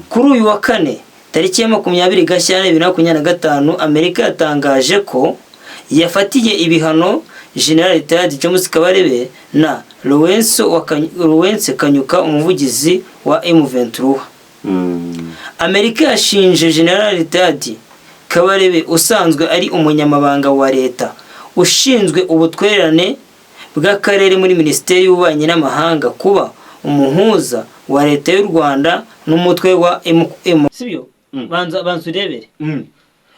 Kuri uyu wa kane tariki ya 20 Gashyantare 2025 Amerika yatangaje ko yafatiye ibihano General Retired James Kabarebe na Lawrence Kanyuka umuvugizi wa M23. Amerika yashinje General Retired Kabarebe usanzwe ari umunyamabanga wa leta ushinzwe ubutwererane bw'akarere muri Minisiteri y'Ububanyi n'Amahanga kuba umuhuza wa leta y'u Rwanda n'umutwe wa M. Sibyo? Banza urebere.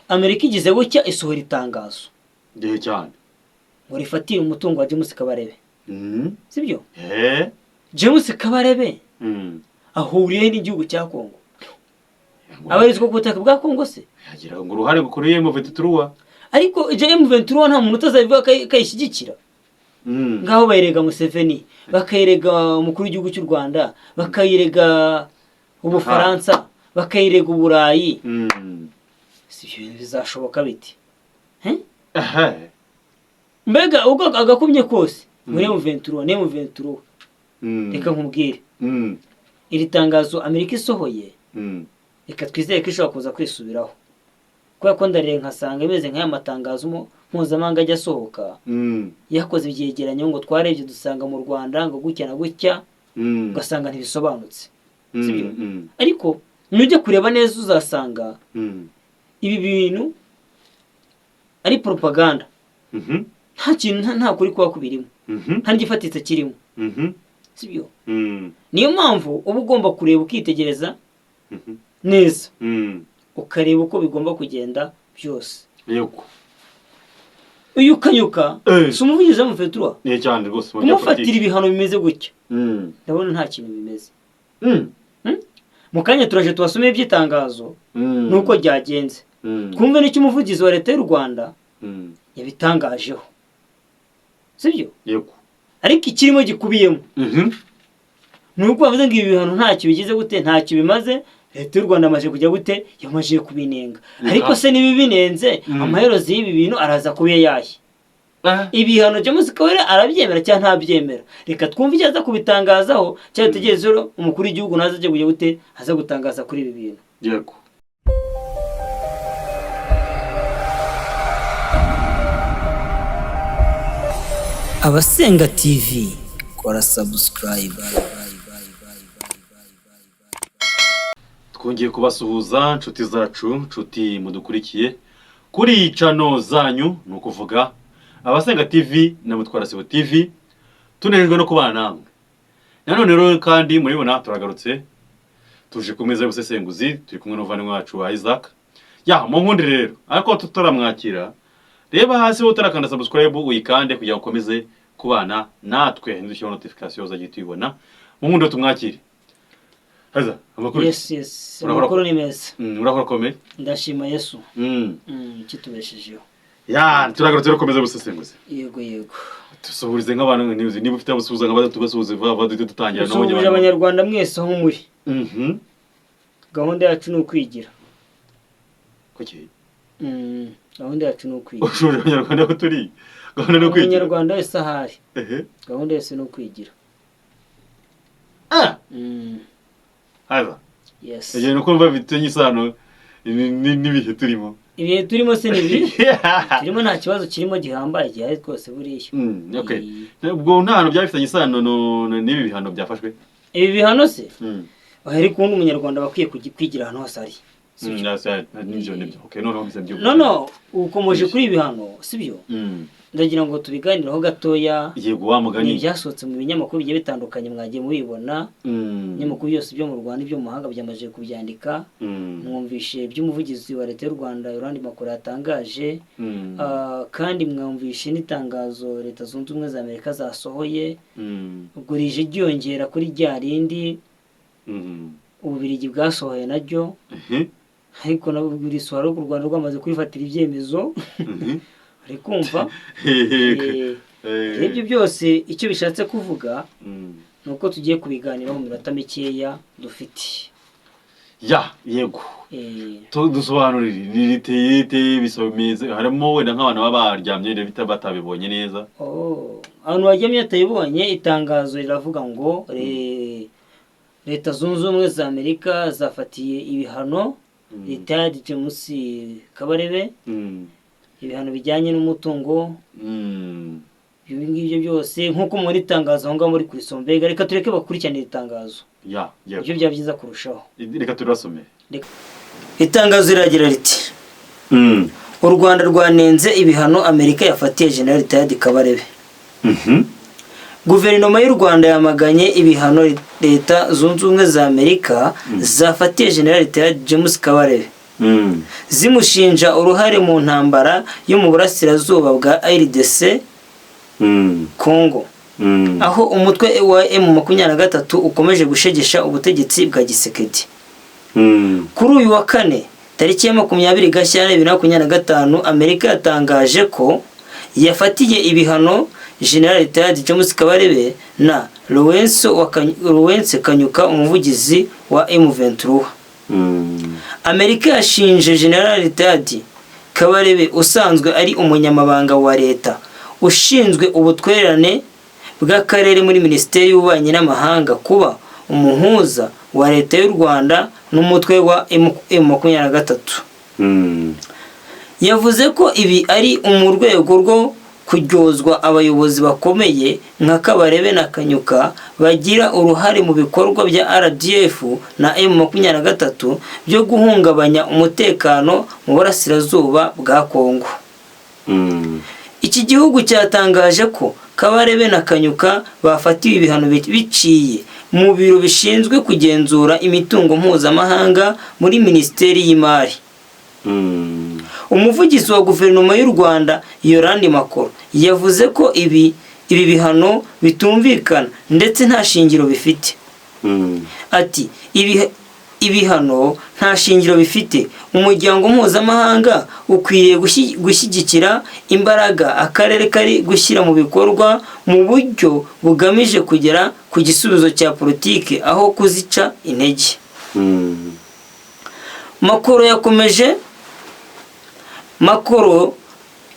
Amerika igize gutya isohora itangazo. Gihe cyane. Ngo rifatire umutungo wa James Kabarebe. Sibyo? James Kabarebe. Ahuriye n'igihugu cya Kongo. Abarizwa ku butaka bwa Kongo se? Yagira ngo uruhare gukuriye M23. Ariko M23 nta muntu utazabivuga kayishyigikira. Ngaho bayirega Museveni, bakayirega umukuru w'igihugu cy'u Rwanda, bakayirega Ubufaransa, bakayirega Uburayi. Sibyo bizashoboka biti? Mbega uko agakumye kose muri M23. Reka nkubwire. Iri tangazo Amerika isohoye. Reka twizeye ko ishobora kuza kwisubiraho. Kubera ko ndarire nkasanga imeze nk'aya matangazo mpuzamahanga ajya asohoka. Yakoze ibyegeranyo ngo twarebye dusanga mu Rwanda ngo gutya na gutya, ugasanga ntibisobanutse. Sibyo? Ariko nujye kureba neza uzasanga ibi bintu ari propaganda. Nta kintu nta kuri kuba kubirimo. Nta gifatitse kirimo. Sibyo? Niyo mpamvu uba ugomba kureba ukitegereza neza. Ukareba uko bigomba kugenda byose. Yego. Uyu Kanyuka si umuvugizi wa M23. Ni cyane rwose kumufatira ibihano bimeze gutya. Ndabona nta kintu bimeze. Mu kanya turaje tubasomeye iby'itangazo nuko ryagenze. Twumve n'icyo umuvugizi wa leta y'u Rwanda yabitangajeho. Sibyo? Yego. Ariko ikirimo gikubiyemo. Nuko bavuze ngo ibi bihano ntacyo bigize gute, ntacyo bimaze. Leta y'u Rwanda amaje kujya gute yamaje kubinenga. Ariko se nibi binenze amaherozo y'ibi bintu araza kubiye yahi. Ibihano James Kabarebe arabyemera cyangwa ntabyemera. Reka twumve icyo aza kubitangazaho cyangwa tutegereze umukuru w'igihugu naza aje kujya gute aza gutangaza kuri ibi bintu. Yego. Abasenga TV kora subscribe. Twongeye kubasuhuza nshuti zacu, nshuti mudukurikiye kuri channel zanyu, no kuvuga Abasenga TV na Mutwara Sibo TV. Tunejejwe no kubana namwe. Nanone rero kandi muribona turagarutse tuje kumeza y'ubusesenguzi, turi kumwe n'umuvandimwe wacu wa Isaac. Mu nkundi rero ariko tutaramwakira, reba hasi utarakanda subscribe uyikande kugira ukomeze kubana natwe ndushyira notification za gitubona. Mu nkundi tumwakire. Haza amakuru. Yes. Amakuru ni meza. Urahora komeye. Ndashima Yesu. Kitubeshejeho. Turagarutse rero komeza busesenguze. Yego. Tusuhurize nk'abantu niba ufite abusuhuza nk'abandi tubasuhuze vuba dutangira nabo nyabanye. Abanyarwanda mwese aho muri. Gahunda yacu ni ukwigira. Kuki? Gahunda yacu ni ukwigira. Ushobora Abanyarwanda ko turi. Gahunda ni ukwigira. Abanyarwanda wese ahari. Gahunda yose ni ukwigira. Haza. Yes. Eje nuko mva bitenye isano n'ibihe turimo. Ibihe turimo se nibi. Turimo nta kibazo kirimo gihambaye gihe twose buriye. Okay. Ubwo nta hantu byafitanye isano n'ibi bihano byafashwe. Ibi bihano se? Ahari kundi umunyarwanda bakwiye kwigira hano hose ari. Nibyo. Okay, no bisabye. No, ukomeje kuri ibihano, sibyo? Ndagira ngo tubiganiraho gatoya. Yego wa mugani. Byasotse mu binyamakuru bigiye bitandukanye mwagiye mubibona. Nyamakuru yose byo mu Rwanda ibyo mu mahanga byamaje kubyandika. Mwumvishe by'umuvugizi wa leta y'u Rwanda Yolande Makuru yatangaje. Kandi mwumvishe n'itangazo leta zunze ubumwe za Amerika zasohoye. Ubwo rije ryongera kuri rya rindi. Ububirigi bwasohoye naryo. Ariko nabo burisohora ku Rwanda rwamaze kwifatira ibyemezo. Ari kumva ibyo byose icyo bishatse kuvuga nuko tugiye kubiganiraho mu minota mikeya dufite. Yego. Dusobanurire riteye bisomeze harimo wenda nk'abantu babaryamye rero batabibonye neza. Abantu baryamye batayibonye itangazo riravuga ngo leta zunze ubumwe za Amerika zafatiye ibihano retired James Kabarebe ibihano bijyanye n'umutungo ibi ngibyo byose nk'uko muri tangazo aho ngaho muri kurisombega. Reka tureke bakurikirane itangazo ibyo byaba byiza kurushaho. Reka turasomere. Itangazo riragira riti u Rwanda rwanenze ibihano Amerika yafatiye General Retired Kabarebe. Guverinoma y'u Rwanda yamaganye ibihano leta zunze ubumwe za Amerika zafatiye General Retired James Kabarebe zimushinja uruhare mu ntambara yo mu burasirazuba bwa RDC Congo aho umutwe wa M23 ukomeje gushegesha ubutegetsi bwa Gisekedi. Kuri uyu wa kane tariki ya 20 Gashyantare 2025 Amerika yatangaje ko yafatiye ibihano General Retired James Kabarebe na Lawrence Kanyuka umuvugizi wa M23. Amerika yashinje General Retired Kabarebe usanzwe ari umunyamabanga wa leta ushinzwe ubutwererane bw'akarere muri Minisiteri y'Ububanyi n'Amahanga kuba umuhuza wa leta y'u Rwanda n'umutwe wa M23. Yavuze ko ibi ari mu rwego rwo kuryozwa abayobozi bakomeye nka Kabarebe na Kanyuka bagira uruhare mu bikorwa bya RDF na M23 byo guhungabanya umutekano mu burasirazuba bwa Kongo. Iki gihugu cyatangaje ko Kabarebe na Kanyuka bafatiwe ibihano biciye mu biro bishinzwe kugenzura imitungo mpuzamahanga muri Minisiteri y'Imari. Umuvugizi wa guverinoma y'u Rwanda Yolande Makoro yavuze ko ibi bihano bitumvikana ndetse nta shingiro bifite. Ati ibihano nta shingiro bifite. Umuryango mpuzamahanga ukwiriye gushyigikira imbaraga akarere kari gushyira mu bikorwa mu buryo bugamije kugera ku gisubizo cya politiki aho kuzica intege. Makoro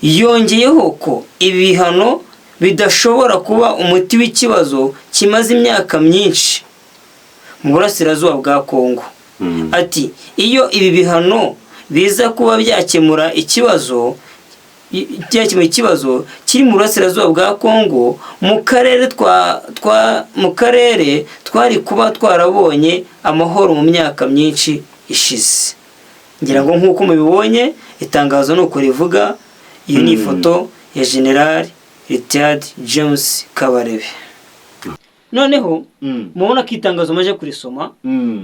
yongeyeho ko ibihano bidashobora kuba umuti w'ikibazo kimaze imyaka myinshi mu burasirazuba bwa Kongo. Ati iyo ibi bihano biza kuba byakemura ikibazo kiri mu burasirazuba bwa Kongo mu karere twari kuba twarabonye amahoro mu myaka myinshi ishize. Ngira ngo nk'uko mubibonye itangazo nuko rivuga. Iyo ni ifoto ya General Retired James Kabarebe. Noneho mubona ko itangazo maje kurisoma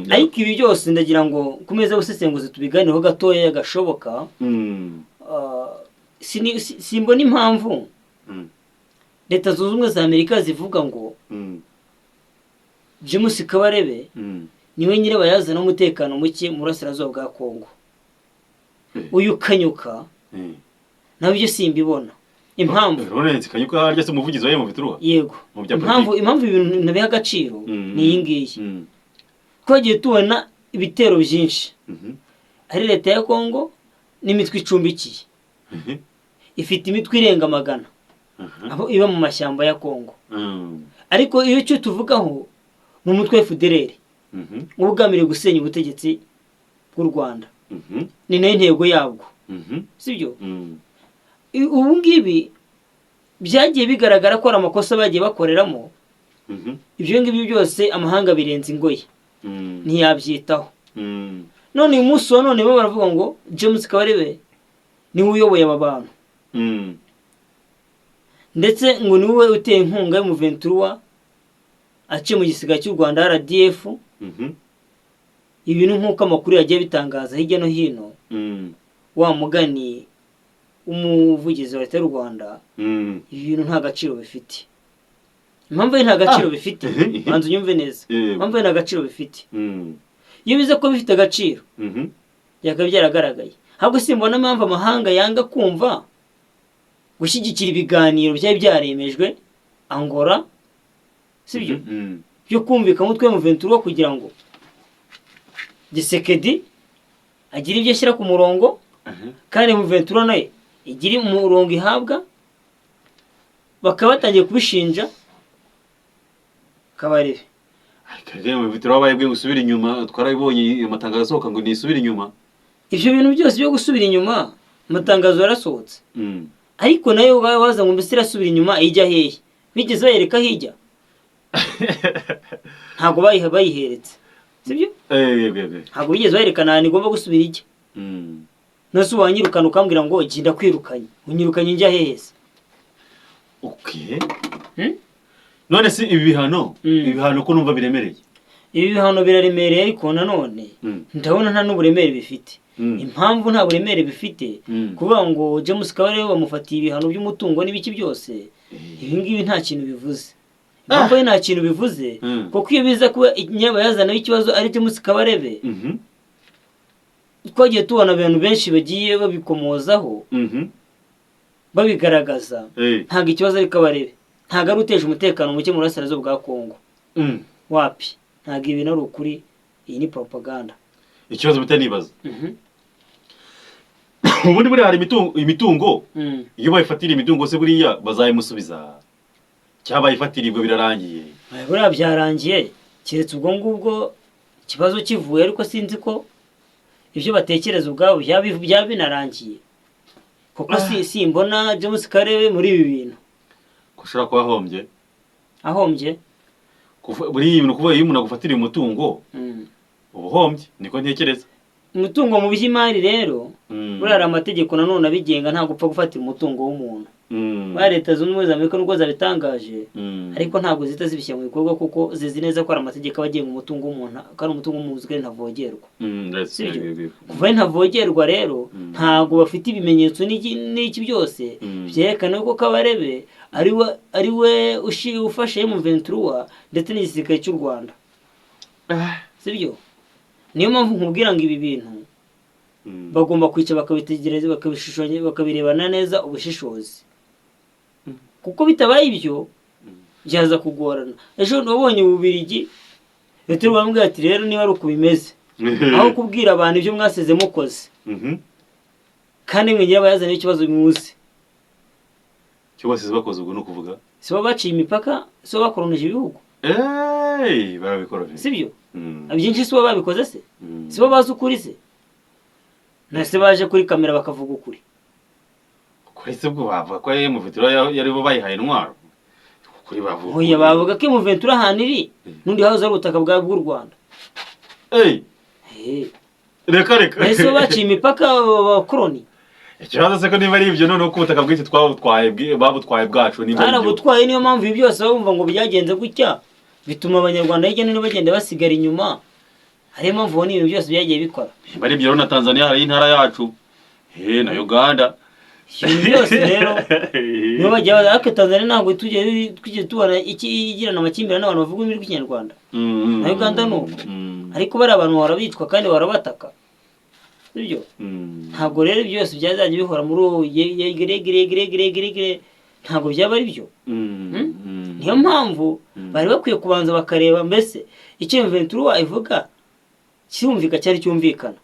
ariko ibi byose ndagira ngo kumeza gusesenguza tubiganireho gatoya gashoboka. Simbona impamvu leta zunze ubumwe za Amerika zivuga ngo James Kabarebe niwe nyirabayazana n'umutekano muke mu burasirazuba bwa Kongo. Uyu Kanyuka nabyo simbibona impamvu. Lawrence Kanyuka harya se umuvugizi wa M23? Yego. Impamvu ibintu nabiha agaciro ni iyi ngiyi. Twagiye tubona ibitero byinshi ari leta ya Kongo n'imitwe icumbikiye ifite imitwe irenga 100 abo iba mu mashyamba ya Kongo. Ariko iyo cyo tuvugaho ni umutwe FDLR ugamiriye gusenya ubutegetsi bw'u Rwanda. Ni nayo ntego yabwo, sibyo? Ubu ngibi byagiye bigaragara ko ari amakosa bagiye bakoreramo. Ibyo ngibyo byose amahanga birenze ingoye ntiyabyitaho. None uyu munsi wa none bo baravuga ngo James Kabarebe niwe uyoboye aba bantu, ndetse ngo niwe uteye inkunga mu 23 aciye mu gisiga cy'u Rwanda RDF. Ibintu nk'uko amakuru yagiye bitangaza hirya no hino. Wa mugani umuvugizi wa leta y'u Rwanda ibintu nta gaciro bifite. Impamvu nta gaciro bifite banzu nyumve neza. Impamvu nta gaciro bifite iyo bize ko bifite agaciro yakaba byaragaragaye. Ahubwo simbona impamvu amahanga yanga kumva gushyigikira ibiganiro byari byaremejwe Angola, sibyo? Byo kumvika mutwe mu 23 kugira ngo Gisekedi agira ibyo ashyira ku murongo kandi mu 23 naye igira umurongo ihabwa. Bakaba batangiye kubishinja Kabarebe. Kagame muvitiro wabaye bwe gusubira inyuma twarabibonye amatangazo asohoka ngo nisubira inyuma. Ivyo bintu byose byo gusubira inyuma amatangazo yarasohotse. Ariko nayo baza ngo mbese irasubira inyuma ijya hehe? Bigeze bayereka hijya? Ntago bayiheretse. Sibyo? Ntago bigeze bayerekana ni igomba gusubira ijya. Nose wanyirukana ukambwira ngo ginda kwirukanye. Unyirukanye njya hehe se? Okay. None si ibihano ko numva biremereye. Ibi bihano biraremereye ariko nanone ndabona nta n'uburemere bifite. Impamvu nta buremere bifite kuvuga ngo James Kabarebe bamufatiye ibihano by'umutungo n'ibiki byose. Ibi ngibi nta kintu bivuze. Impamvu nta kintu bivuze kuko iyo biza kuba inyabayazana y'ikibazo ari James Kabarebe. Twagiye tubona abantu benshi bagiye babikomozaho babigaragaza ntago ikibazo ari Kabarebe. Ntago ari uteje umutekano muke mu burasirazuba bwa Kongo. Wapi? Ntago ibi nari ukuri, iyi ni propaganda. Ikibazo bitanibaza. Ubundi buri hari imitungo iyo bayifatira imitungo se buriya bazayimusubiza cyaba yifatira birarangiye. Buriya byarangiye kiretse ubwo ngubwo ikibazo kivuye ariko sinzi ko ibyo batekereza ubwabo byaba binarangiye. Kuko simbona James Kabarebe muri ibi bintu. Kushobora kuba ahombye. Ahombye? Buri ibintu kuvuga iyo umuntu agufatira umutungo ubuhombye niko ntekereza. Umutungo mu by'imari rero burara amategeko nanone abigenga nta gupfa gufatira umutungo w'umuntu. Ba leta zunze ubumwe za Amerika nubwo zabitangaje ariko ntabwo zita zibishyira mu bikorwa kuko zizi neza ko ari amategeko abagenga umutungo w'umuntu kandi umutungo w'umuzwe ntavogerwa. Kuva ntavogerwa rero ntabwo bafite ibimenyetso n'iki byose byerekana ko Kabarebe ari we ufashe M23 ndetse n'igisirikare cy'u Rwanda. Sibyo? Niyo mpamvu nkubwira ngo ibi bintu bagomba kwica bakabitegereza bakabishushanya bakabirebana neza ubushishozi. Kuko bitabaye ibyo byaza kugorana. Ejo nabonye Ububirigi leta bambwira ati rero niba ari uko bimeze aho kubwira abantu ibyo mwaseze mukoze kandi mwe nyirabayazana ikibazo bimuzi cyo basize bakoze ubwo no kuvuga sibo baciye imipaka sibo bakoroneje ibihugu barabikora sibyo abyinshi sibo babikoze se sibo bazi ukuri se nase baje kuri kamera bakavuga ukuri kwese bwo bavuga ko M23 yari bo bayihaye intwaro kuri bavuga oya bavuga ko M23 haniri nundi haza ubutaka bw'u Rwanda reka ese baciye imipaka abakoroni ikibazo se ko niba ari ibyo none uko ubutaka bw'iki babutwaye bwacu niba arabutwaye niyo mpamvu ibi byose bumva ngo byagenze gutya bituma abanyarwanda hirya no hino bagenda basigara inyuma ariyo mpamvu n'ibintu byose byagiye bikora bari byo na Tanzania hari intara yacu na Uganda ibintu byose rero niyo bagiye ariko Tanzania ntabwo tujye tubona igirana amakimbirane n'abantu bavuga ururimi rw'ikinyarwanda na Uganda nuko ariko bari abantu barabitwa kandi barabataka sibyo ntabwo rero byose byazanye bihora muri yegeregere ntabwo byaba ari byo niyo mpamvu bari bakwiye kubanza bakareba mbese icyo M23 ivuga cyumvika cyari cyumvikana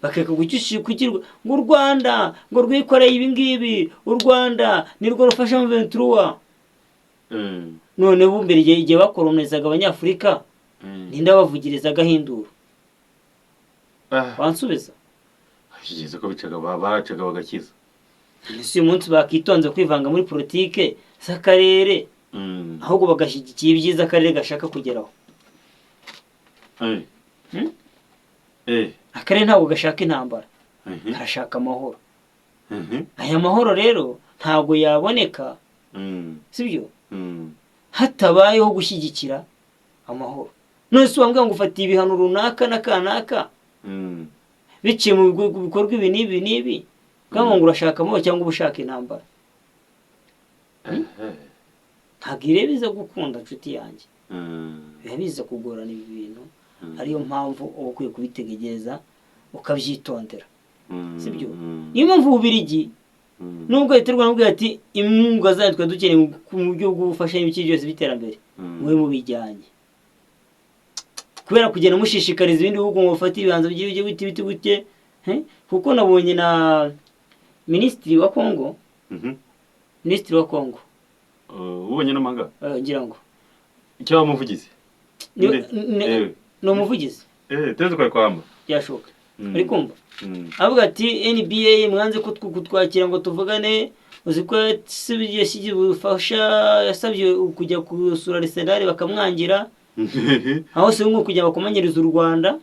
bakeka gukirwa ngo u Rwanda ngo rwikoreye ibi ngibi u Rwanda nirwo rufasha M23 none bumbere igihe bakoronezaga abanyafurika ninde bavugirizaga hindura bansubiza kigeze ko bicaga baracaga bagakiza ese umunsi bakitonze kwivanga muri politike z'akarere ahubwo bagashyigikiye ibyiza akarere gashaka kugeraho akarere ntabwo gashaka intambara karashaka amahoro aya mahoro rero ntabwo yaboneka sibyo hatabayeho gushyigikira amahoro none se wambwira ngo ufatiye ibihano runaka n'akanaka biciye mu bikorwa ibi n'ibi kama ngo urashaka amahoro cyangwa ubushaka intambara ntabwo irebiza gukunda nshuti yanjye biba biza kugorana ibi bintu ariyo mpamvu uba ukwiye kubitegereza ukabyitondera sibyo niyo mpamvu Ububirigi nubwo leta n'ubwo ati imwuga zayo twa dukeneye mu buryo bw'ubufasha n'ibiki byose by'iterambere mwe mubijyanye kubera kugenda mushishikariza ibindi bihugu ngo bafate ibibanza by'igihugu biti gute kuko nabonye na Minisitiri wa Kongo ubonye n'amanga ngira ngo icyo bamuvugize ni umuvugizi Tereza kwa kwamba byashoboka ari kumva avuga ati NBA mwanze kutwakira ngo tuvugane uzi ko yashyigiye ubufasha yasabye kujya gusura Arsenal bakamwangira aho se ngo kujya bakomanyiriza u Rwanda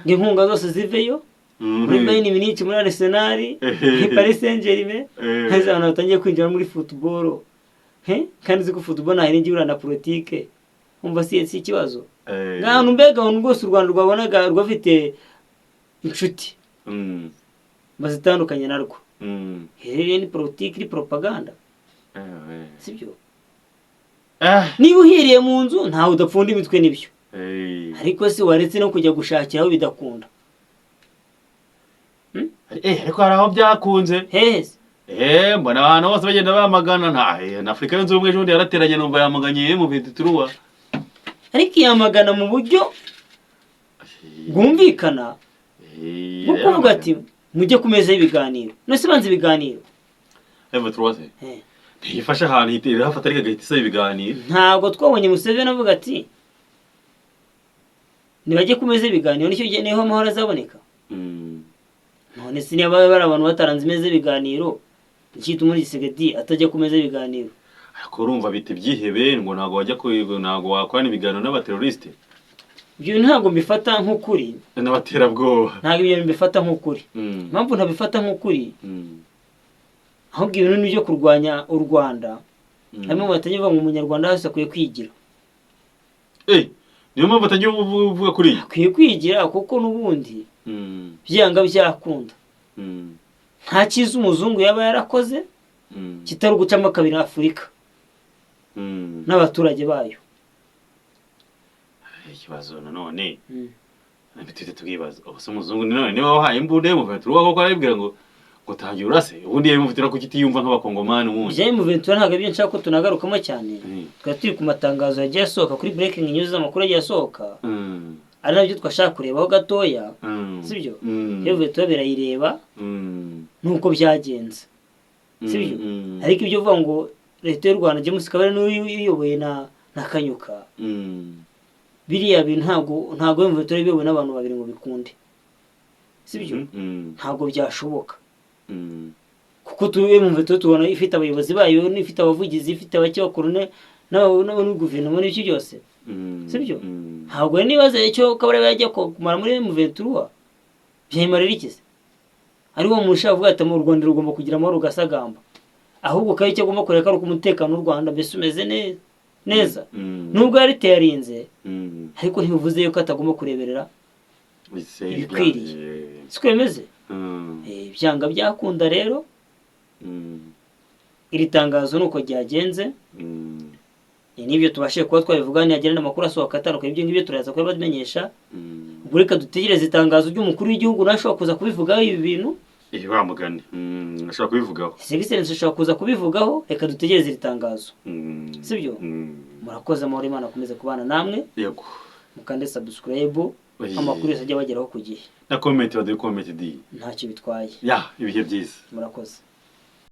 ngo inkunga zose ziveyo muri Bayern Munich muri Arsenal Paris Saint-Germain haza abantu batangiye kwinjira muri football kandi ziko football nta hirengera urana politique umva si ikibazo ngantu mbega abantu rwose u Rwanda rwabonaga rwafite inshuti bazitandukanye narwo ni politique ni propaganda sibyo niba uhiriye mu nzu ntawe udapfunda imitwe nibyo ariko se waretse no kujya gushakira aho bidakunda ariko hari aho byakunze mbona abantu bose bagenda bamagana na Afrika yunze ubumwe ejo yarateranye numva yamaganye mu Ventura ariko yamagana mu buryo bwumvikana bwo kuvuga ati mujye kumeza ibiganiro nose banze ibiganiro Ventura ntiyifasha ahantu yiterera hafata ariko agahita isaba ibiganiro ntabwo twabonye Museveni avuga ati nibajye kumeza ibiganiro nicyo gihe niho amahoro azaboneka none se niba bari abantu bataranze imeze ibiganiro ikita muri Gisegedi atajya kumeza ibiganiro ariko urumva bite byihebe ngo ntago wajya ntago wakwana ibiganiro n'abateroriste ibyo ntago mbifata nk'ukuri n'abaterabwoba ntago ibyo mbifata nk'ukuri mpamvu ntabifata nk'ukuri ahubwo ibintu ni byo kurwanya u Rwanda harimo batangiye bavuga ngo umunyarwanda wese akwiye kwigira niyo mpamvu batangiye uvuga kuri akwiye kwigira kuko n'ubundi byanga byakunda nta cyiza umuzungu yaba yarakoze kitari ugucamo kabiri Afurika n'abaturage bayo ikibazo nanone nabitite tugibaza ubuse umuzungu none niba wahaye imbunde mu Ventura koko arabibwira ngo tangira urase ubundi yamuvutira ku giti yumva nk'abakongomani ubundi byaye mu Ventura ntabwo ibyo nshaka ko tunagarukamo cyane twaturi ku matangazo yagiye asohoka kuri breaking news amakuru yagiye asohoka ari nabyo twashaka kurebaho gatoya sibyo iyo Ventura birayireba nuko byagenze sibyo ariko ibyo uvuga ngo leta y'u Rwanda James Kabare n'uyoboye na Kanyuka biriya bintu ntago Ventura biyobowe n'abantu babiri ngo bikunde sibyo ntago byashoboka kuko tuwe mu Ventura tubona ifite abayobozi bayo n'ifite abavugizi ifite abacyakuru n'abo guverinoma n'icyo byose sibyo ntabwo nibaza icyo Kabare yajya kumara muri mu Ventura byayimarira ikize ari wo musha avuga ati mu Rwanda rugomba kugira amahoro gasagamba ahubwo kayi cyo gomba kureka ari umutekano w'u Rwanda mbese umeze neza nubwo yari teyarinze ariko ntibivuze yuko atagomba kureberera ibikwiriye siko bimeze byanga byakunda rero iri tangazo nuko ryagenze nibyo tubashe kuba twabivuga ntiyagira n'amakuru asohoka atandukanye ibyo ngibyo turaza kuba bamenyesha ubwo reka dutegereze itangazo ry'umukuru w'igihugu nashobora kuza kubivugaho ibi bintu bamugane ashobora kubivugaho Excellence ashobora kuza kubivugaho reka dutegereze iri tangazo sibyo murakoze amahoro Imana akomeze kubana namwe yego mukande subscribe amakuru yose ajya bageraho ku gihe na comment baduye comment di ntacyo bitwaye ibihe byiza murakoze